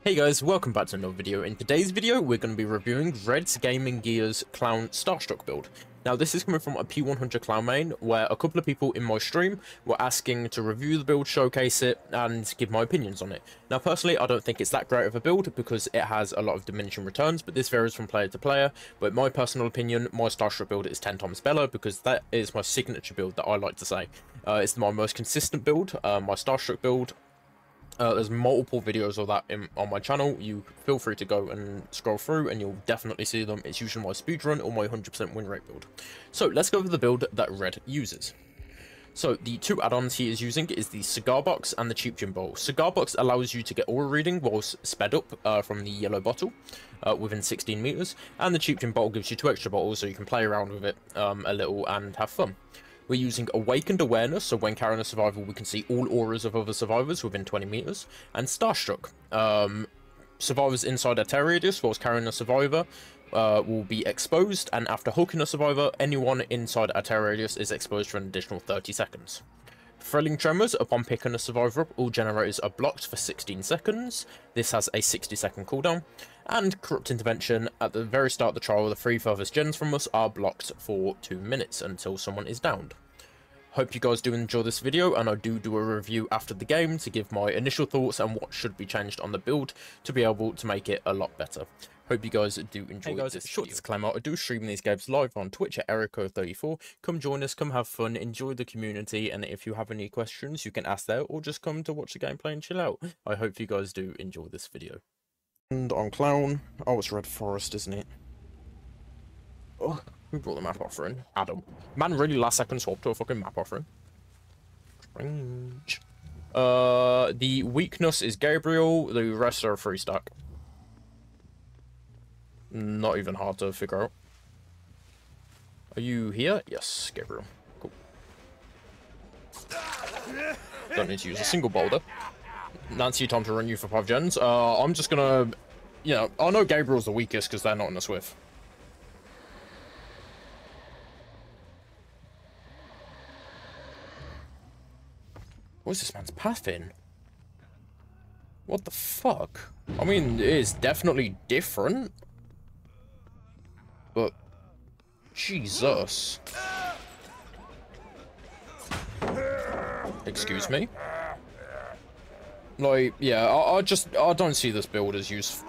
Hey guys, welcome back to another video. In today's video, we're going to be reviewing RedsGamingGears Clown Starstruck build. Now, this is coming from a P100 clown main, where a couple of people in my stream were asking to review the build, showcase it, and give my opinions on it. Now, personally, I don't think it's that great of a build because it has a lot of diminishing returns, but this varies from player to player. But in my personal opinion, my Starstruck build is 10 times better because that is my signature build that I like to say. It's my most consistent build, my Starstruck build. There's multiple videos of that on my channel. You feel free to go and scroll through and you'll definitely see them. It's usually my speedrun or my 100% win rate build. So let's go over the build that Red uses. So the two add-ons he is using is the Cigar Box and the Cheap Gin Bowl. Cigar Box allows you to get aura reading whilst sped up from the yellow bottle within 16 meters, and the Cheap Gin Bowl gives you 2 extra bottles so you can play around with it a little and have fun. We're using Awakened Awareness, so when carrying a survivor, we can see all auras of other survivors within 20 meters. And Starstruck. Survivors inside a terror radius whilst carrying a survivor will be exposed, and after hooking a survivor, anyone inside a terror radius is exposed for an additional 30 seconds. Thrilling Tremors, upon picking a survivor up, all generators are blocked for 16 seconds. This has a 60-second cooldown. And Corrupt Intervention, at the very start of the trial, the 3 furthest gens from us are blocked for 2 minutes until someone is downed. Hope you guys do enjoy this video, and I do a review after the game to give my initial thoughts and what should be changed on the build to be able to make it a lot better. Hope you guys do enjoy this short disclaimer. I do stream these games live on Twitch at Erico34. Come join us, come have fun, enjoy the community, and if you have any questions, you can ask there, or just come to watch the gameplay and chill out. I hope you guys do enjoy this video. And on Clown, oh, it's Red Forest, isn't it? Oh, who brought the map offering? Adam. Man really last second swapped to a fucking map offering. Strange. The weakness is Gabriel, the rest are a 3-stack. Not even hard to figure out. Are you here? Yes, Gabriel. Cool. Don't need to use a single boulder. Nancy, time to run you for 5 gens. I'm just gonna, you know, I know Gabriel's the weakest because they're not in a Swift. What is this man's path in? What the fuck? I mean, it is definitely different. But, Jesus. Excuse me? Like, yeah, I don't see this build as useful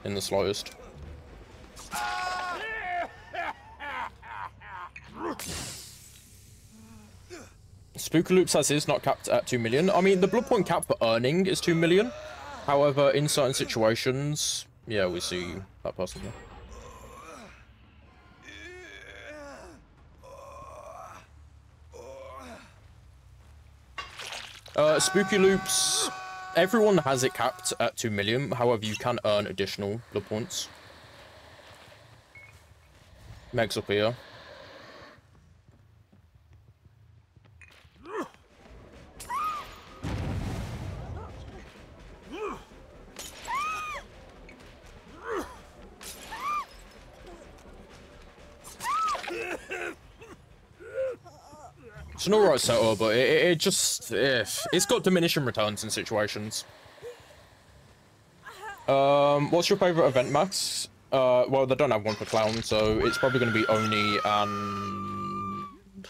in the slightest. Spooky Loops as is not capped at 2 million. I mean, the blood point cap for earning is 2 million. However, in certain situations, yeah, we see that person here. Spooky Loops, everyone has it capped at 2 million, however you can earn additional blood points. Meg's up here. It's an alright setup, but it just, it's got diminishing returns in situations. What's your favourite event, Max? Well, they don't have one for Clown, so it's probably going to be Oni and...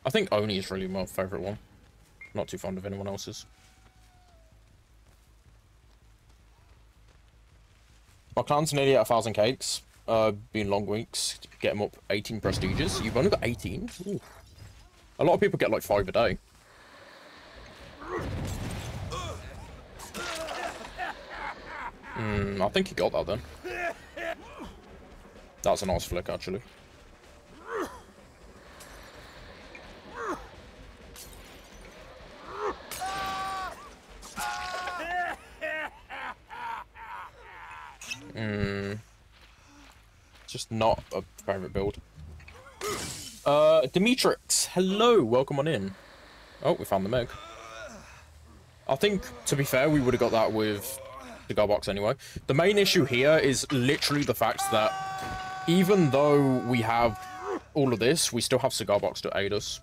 I think Oni is really my favourite one. Not too fond of anyone else's. My Clown's nearly at 1,000 cakes. Been long weeks. Get them up 18 prestiges. You've only got 18? Ooh. A lot of people get like 5 a day. I think he got that then. That's a nice flick, actually. Just not a favorite build. Demetrix, hello, welcome on in. Oh, we found the Meg. I think, to be fair, we would have got that with the Cigar Box anyway. The main issue here is literally the fact that even though we have all of this, we still have Cigar Box to aid us.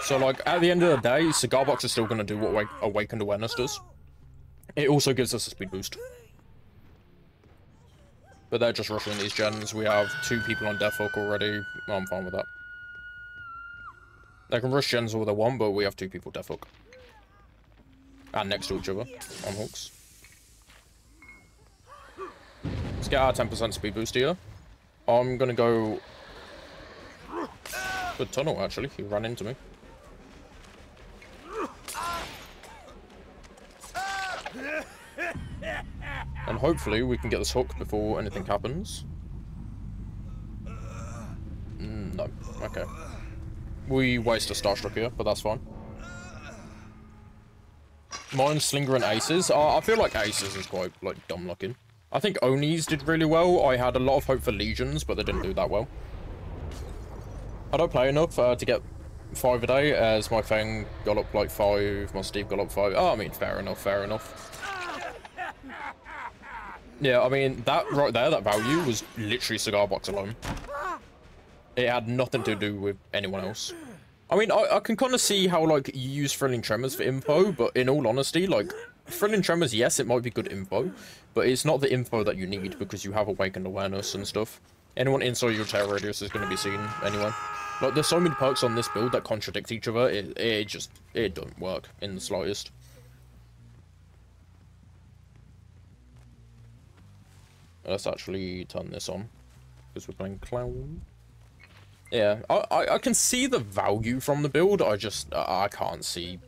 So, like, at the end of the day, Cigar Box is still going to do what Awakened Awareness does. It also gives us a speed boost. But they're just rushing these gens. We have 2 people on Death Hook already. Well, I'm fine with that. They can rush gens all they want, but we have 2 people Death Hook. And next to each other on hooks. Let's get our 10% speed boost here. I'm going to go... Good tunnel, actually. He ran into me. And hopefully we can get this hook before anything happens. No. Okay. We waste a Starstruck here, but that's fine. Mine's Slinger and Aces. I feel like Aces is quite, like, dumb looking. I think Onis did really well. I had a lot of hope for Legions, but they didn't do that well. I don't play enough to get 5 a day, as my Fang got up like 5, my Steve got up 5. Oh, I mean, fair enough, fair enough. Yeah, I mean, that right there, that value was literally Cigar Box alone. It had nothing to do with anyone else. I mean, I can kind of see how, like, you use Thrilling Tremors for info, but in all honesty, like, Thrilling Tremors, yes, it might be good info, but it's not the info that you need because you have Awakened Awareness and stuff. Anyone inside your terror radius is going to be seen anyway. Like, there's so many perks on this build that contradict each other, it don't work in the slightest. Let's actually turn this on, because we're playing Clown. Yeah, I can see the value from the build, I can't see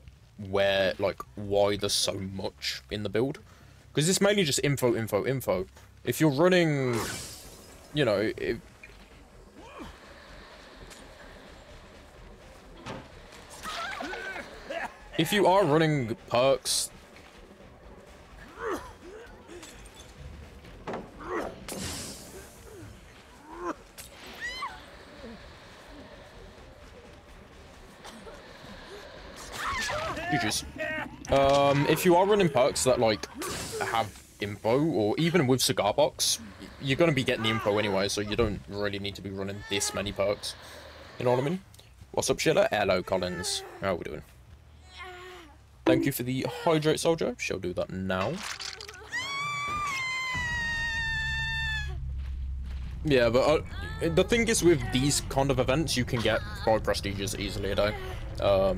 where, like, why there's so much in the build. Because it's mainly just info, info, info. If you're running, you know, if you are running perks... GG's. If you are running perks that, like, have info, or even with Cigar Box, you're going to be getting the info anyway, so you don't really need to be running this many perks. You know what I mean? What's up, Sheila? Hello, Collins. How are we doing? Thank you for the Hydrate Soldier. Shall do that now. Yeah, but the thing is, with these kind of events, you can get 5 prestiges easily a day. I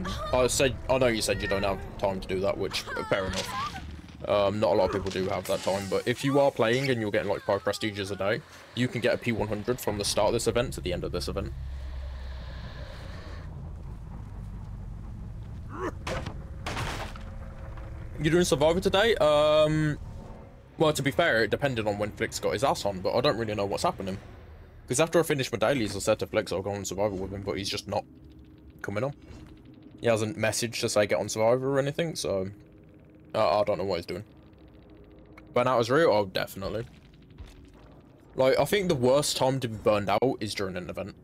know you said you don't have time to do that, which, fair enough. Not a lot of people do have that time, but if you are playing and you're getting like 5 prestiges a day, you can get a P100 from the start of this event to the end of this event. You doing Survivor today? Well, to be fair, it depended on when Flix got his ass on, but I don't really know what's happening. Because after I finished my dailies, I said to Flix I'll go on Survivor with him, but he's just not coming on. He hasn't messaged to say get on Survivor or anything, so I don't know what he's doing. Burn out is real? Oh, definitely. Like, I think the worst time to be burned out is during an event.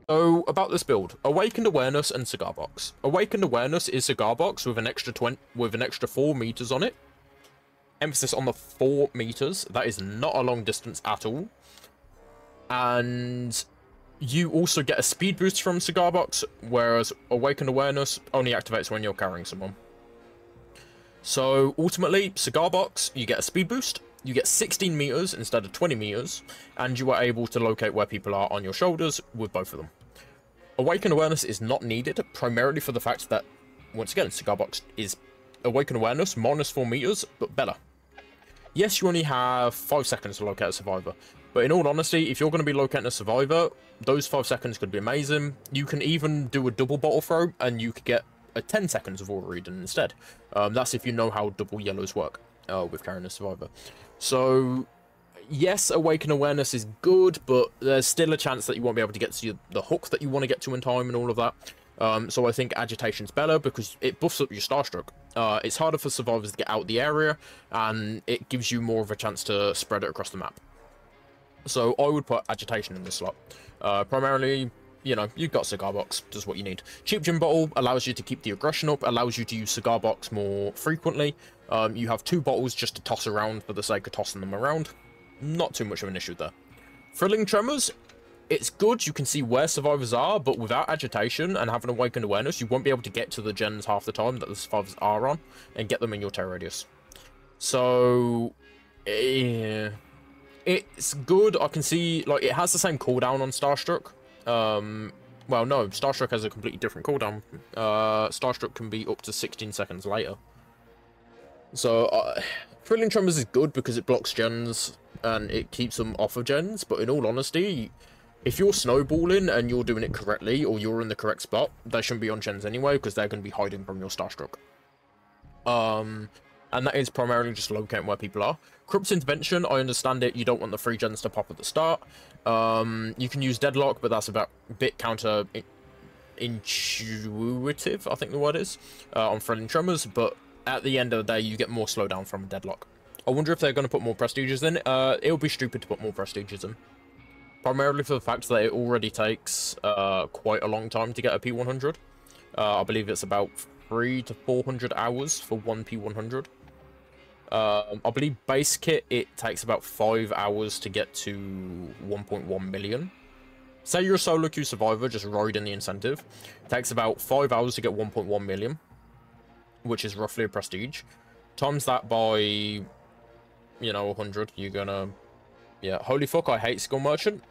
So, about this build, Awakened Awareness and Cigar Box. Awakened Awareness is Cigar Box with an extra 4 meters on it. Emphasis on the 4 meters. That is not a long distance at all. And you also get a speed boost from Cigar Box, whereas Awakened Awareness only activates when you're carrying someone. So, ultimately, Cigar Box, you get a speed boost, you get 16 meters instead of 20 meters, and you are able to locate where people are on your shoulders with both of them. Awakened Awareness is not needed, primarily for the fact that, once again, Cigar Box is Awakened Awareness, minus 4 meters, but better. Yes, you only have 5 seconds to locate a survivor, but in all honesty, if you're going to be locating a survivor, those 5 seconds could be amazing. You can even do a double bottle throw, and you could get 10 seconds of aura reading instead. That's if you know how double yellows work with carrying a survivor. So, yes, Awaken Awareness is good, but there's still a chance that you won't be able to get to the hook that you want to get to in time and all of that. So I think Agitation's better because it buffs up your Starstruck. It's harder for survivors to get out the area, and it gives you more of a chance to spread it across the map. So I would put Agitation in this slot. Primarily, you know, you've got Cigar Box, does what you need. Cheap Gym Bottle allows you to keep the aggression up, allows you to use Cigar Box more frequently. You have 2 bottles just to toss around for the sake of tossing them around. Not too much of an issue there. Thrilling Tremors, it's good. You can see where survivors are, but without agitation and having awakened awareness, you won't be able to get to the gens half the time that the survivors are on and get them in your terror radius. So, yeah, it's good. I can see, like, it has the same cooldown on Starstruck. Well, no, Starstruck has a completely different cooldown. Starstruck can be up to 16 seconds later. So, Thrilling Tremors is good because it blocks gens and it keeps them off of gens, but in all honesty, if you're snowballing and you're doing it correctly, or you're in the correct spot, they shouldn't be on gens anyway, because they're going to be hiding from your Starstruck. And that is primarily just locating where people are. Corrupt Intervention, I understand it, you don't want the free gens to pop at the start. You can use Deadlock, but that's about a bit counter-intuitive, I think the word is, on Thrilling Tremors, but at the end of the day, you get more slowdown from a Deadlock. I wonder if they're going to put more Prestiges in. It would be stupid to put more Prestiges in. Primarily for the fact that it already takes quite a long time to get a P100. I believe it's about 300 to 400 hours for one P100. I believe base kit, it takes about 5 hours to get to 1.1 million. Say you're a solo queue survivor, just riding the incentive. It takes about 5 hours to get 1.1 million, which is roughly a prestige. Times that by, you know, 100, you're gonna... Yeah, holy fuck, I hate Skull Merchant.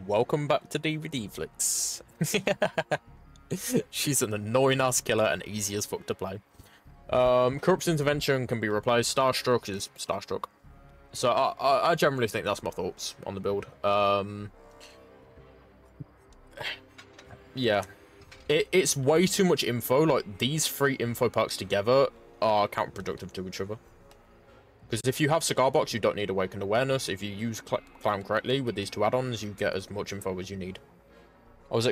Welcome back to DVD Flicks. She's an annoying ass killer and easy as fuck to play. Corrupt Intervention can be replaced. Starstruck is Starstruck. So I generally think that's my thoughts on the build. Yeah. It's way too much info. Like, these 3 info perks together are counterproductive to each other. Because if you have Cigar Box, you don't need Awakened Awareness. If you use Clown correctly with these 2 add-ons, you get as much info as you need. I was